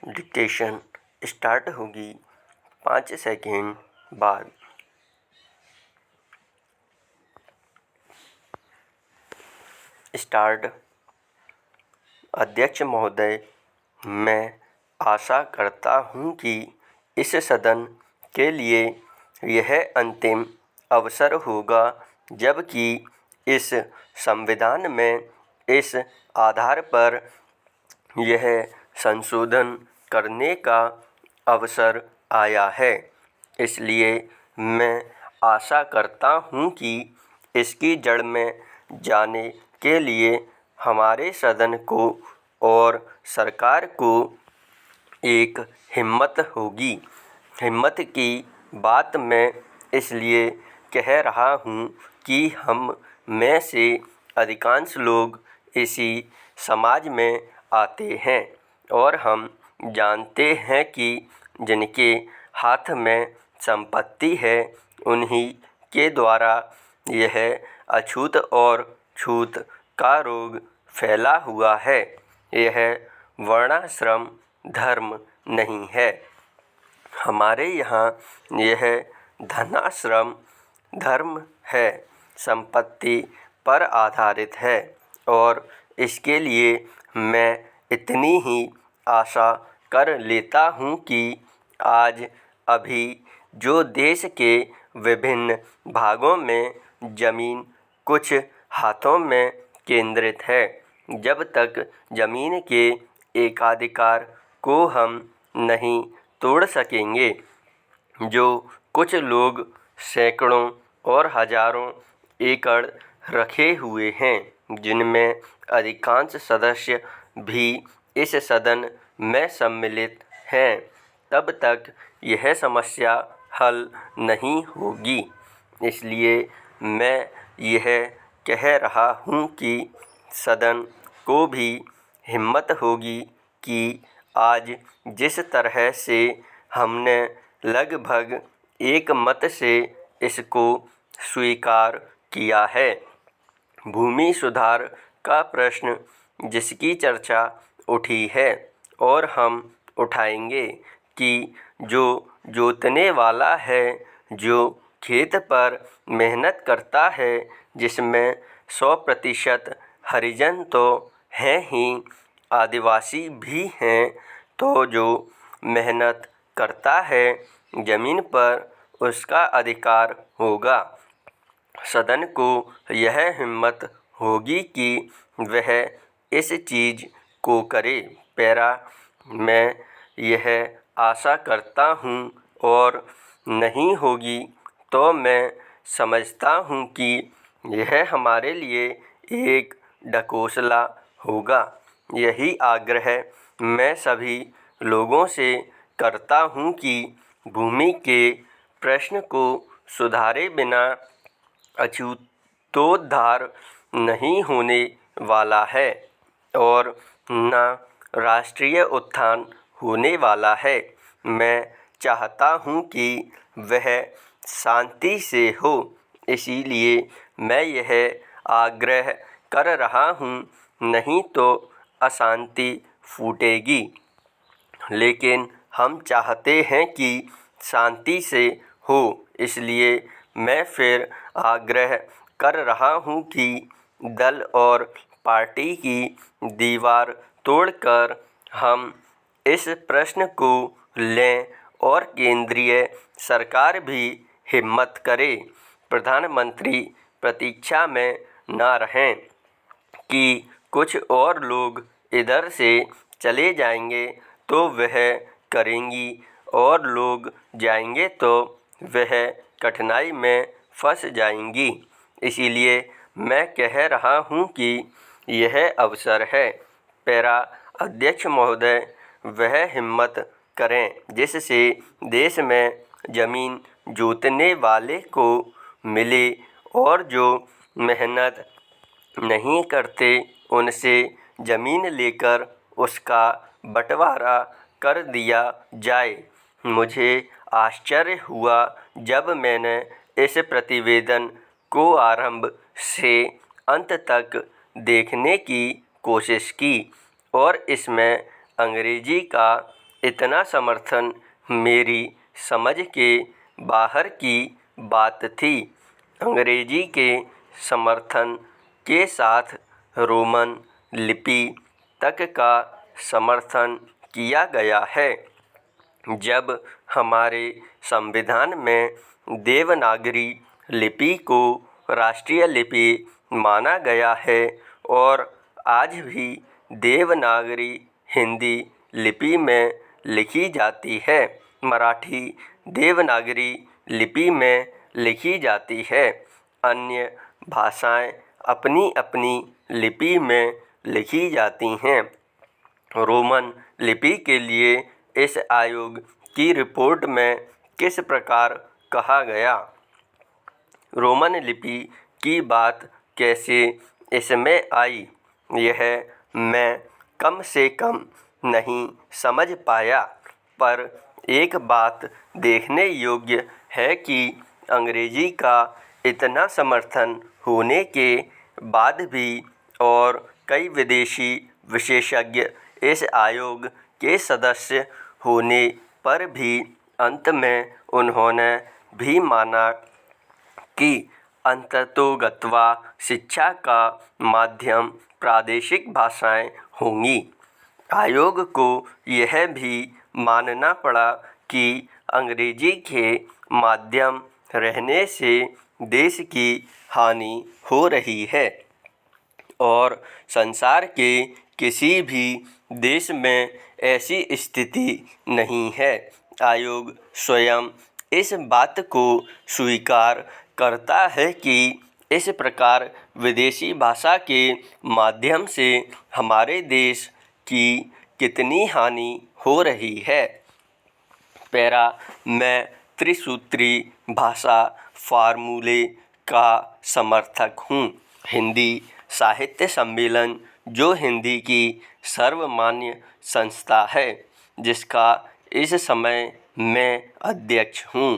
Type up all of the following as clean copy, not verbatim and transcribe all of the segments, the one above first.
Dictation start होगी 5 second बाद। Start. अध्यक्ष महोदय, मैं आशा करता हूँ कि इस सदन के लिए यह अंतिम अवसर होगा जबकि इस संविधान में इस आधार पर यह संशोधन करने का अवसर आया है। इसलिए मैं आशा करता हूँ कि इसकी जड़ में जाने के लिए हमारे सदन को और सरकार को एक हिम्मत होगी। हिम्मत की बात मैं इसलिए कह रहा हूँ कि हम में से अधिकांश लोग इसी समाज में आते हैं और हम जानते हैं कि जिनके हाथ में संपत्ति है उन्हीं के द्वारा यह अछूत और छूत का रोग फैला हुआ है। यह वर्णाश्रम धर्म नहीं है। हमारे यहाँ यह धनाश्रम धर्म है, संपत्ति पर आधारित है और इसके लिए मैं इतनी ही आशा कर लेता हूँ कि आज अभी जो देश के विभिन्न भागों में ज़मीन कुछ हाथों में केंद्रित है, जब तक ज़मीन के एकाधिकार को हम नहीं तोड़ सकेंगे, जो कुछ लोग सैकड़ों और हजारों एकड़ रखे हुए हैं, जिनमें अधिकांश सदस्य भी इस सदन में सम्मिलित हैं, तब तक यह समस्या हल नहीं होगी। इसलिए मैं यह कह रहा हूँ कि सदन को भी हिम्मत होगी कि आज जिस तरह से हमने लगभग एक मत से इसको स्वीकार किया है, भूमि सुधार का प्रश्न जिसकी चर्चा उठी है और हम उठाएंगे कि जो जोतने वाला है, जो खेत पर मेहनत करता है, जिसमें 100% हरिजन तो हैं ही, आदिवासी भी हैं, तो जो मेहनत करता है ज़मीन पर उसका अधिकार होगा। सदन को यह हिम्मत होगी कि वह इस चीज़ को करे। पैरा मैं यह आशा करता हूँ और नहीं होगी तो मैं समझता हूँ कि यह हमारे लिए एक ढकोसला होगा। यही आग्रह मैं सभी लोगों से करता हूँ कि भूमि के प्रश्न को सुधारे बिना अछूतोद्धार नहीं होने वाला है और न राष्ट्रीय उत्थान होने वाला है। मैं चाहता हूँ कि वह शांति से हो, इसीलिए मैं यह आग्रह कर रहा हूँ, नहीं तो अशांति फूटेगी। लेकिन हम चाहते हैं कि शांति से हो, इसलिए मैं फिर आग्रह कर रहा हूँ कि दल और पार्टी की दीवार तोड़कर हम इस प्रश्न को लें और केंद्रीय सरकार भी हिम्मत करे। प्रधानमंत्री प्रतीक्षा में न रहें कि कुछ और लोग इधर से चले जाएंगे तो वह करेंगी और लोग जाएंगे तो वह कठिनाई में फंस जाएंगी। इसीलिए मैं कह रहा हूँ कि यह अवसर है। पैरा अध्यक्ष महोदय वह हिम्मत करें जिससे देश में ज़मीन जोतने वाले को मिले और जो मेहनत नहीं करते उनसे ज़मीन लेकर उसका बंटवारा कर दिया जाए। मुझे आश्चर्य हुआ जब मैंने इस प्रतिवेदन को आरंभ से अंत तक देखने की कोशिश की और इसमें अंग्रेजी का इतना समर्थन मेरी समझ के बाहर की बात थी। अंग्रेजी के समर्थन के साथ रोमन लिपि तक का समर्थन किया गया है। जब हमारे संविधान में देवनागरी लिपि को राष्ट्रीय लिपि माना गया है और आज भी देवनागरी हिंदी लिपि में लिखी जाती है, मराठी देवनागरी लिपि में लिखी जाती है। अन्य भाषाएं अपनी अपनी लिपि में लिखी जाती हैं। रोमन लिपि के लिए इस आयोग की रिपोर्ट में किस प्रकार कहा गया? रोमन लिपि की बात कैसे इसमें आई, यह मैं कम से कम नहीं समझ पाया। पर एक बात देखने योग्य है कि अंग्रेजी का इतना समर्थन होने के बाद भी और कई विदेशी विशेषज्ञ इस आयोग के सदस्य होने पर भी अंत में उन्होंने भी माना कि अंततोगत्वा शिक्षा का माध्यम प्रादेशिक भाषाएं होंगी। आयोग को यह भी मानना पड़ा कि अंग्रेजी के माध्यम रहने से देश की हानि हो रही है और संसार के किसी भी देश में ऐसी स्थिति नहीं है। आयोग स्वयं इस बात को स्वीकार करता है कि इस प्रकार विदेशी भाषा के माध्यम से हमारे देश की कितनी हानि हो रही है। पैरा मैं त्रिसूत्री भाषा फार्मूले का समर्थक हूँ। हिंदी साहित्य सम्मेलन, जो हिंदी की सर्वमान्य संस्था है, जिसका इस समय मैं अध्यक्ष हूँ,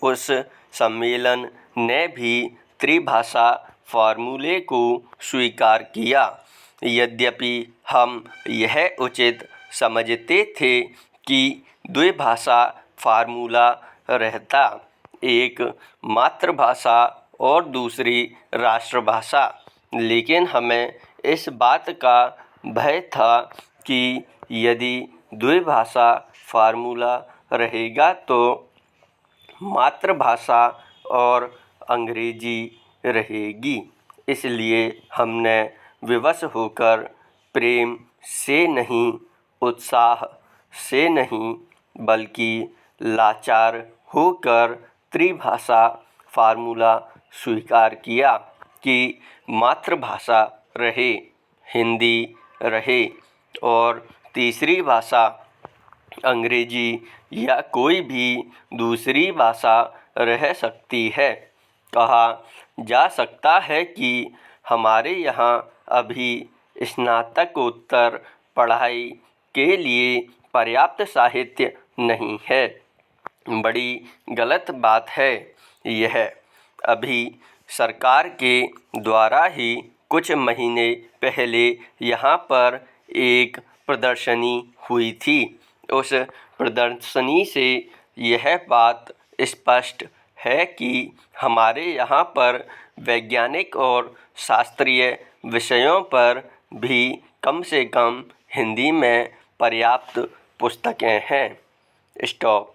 उस सम्मेलन ने भी त्रिभाषा फार्मूले को स्वीकार किया। यद्यपि हम यह उचित समझते थे कि द्विभाषा फार्मूला रहता, एक मातृभाषा और दूसरी राष्ट्रभाषा, लेकिन हमें इस बात का भय था कि यदि द्विभाषा फार्मूला रहेगा तो मातृभाषा और अंग्रेजी रहेगी। इसलिए हमने विवश होकर, प्रेम से नहीं, उत्साह से नहीं, बल्कि लाचार होकर त्रिभाषा फार्मूला स्वीकार किया कि मातृभाषा रहे, हिंदी रहे और तीसरी भाषा अंग्रेजी या कोई भी दूसरी भाषा रह सकती है। कहा जा सकता है कि हमारे यहाँ अभी स्नातकोत्तर पढ़ाई के लिए पर्याप्त साहित्य नहीं है। बड़ी गलत बात है यह। अभी सरकार के द्वारा ही कुछ महीने पहले यहाँ पर एक प्रदर्शनी हुई थी। उस प्रदर्शनी से यह बात स्पष्ट है कि हमारे यहाँ पर वैज्ञानिक और शास्त्रीय विषयों पर भी कम से कम हिंदी में पर्याप्त पुस्तकें हैं। स्टॉप।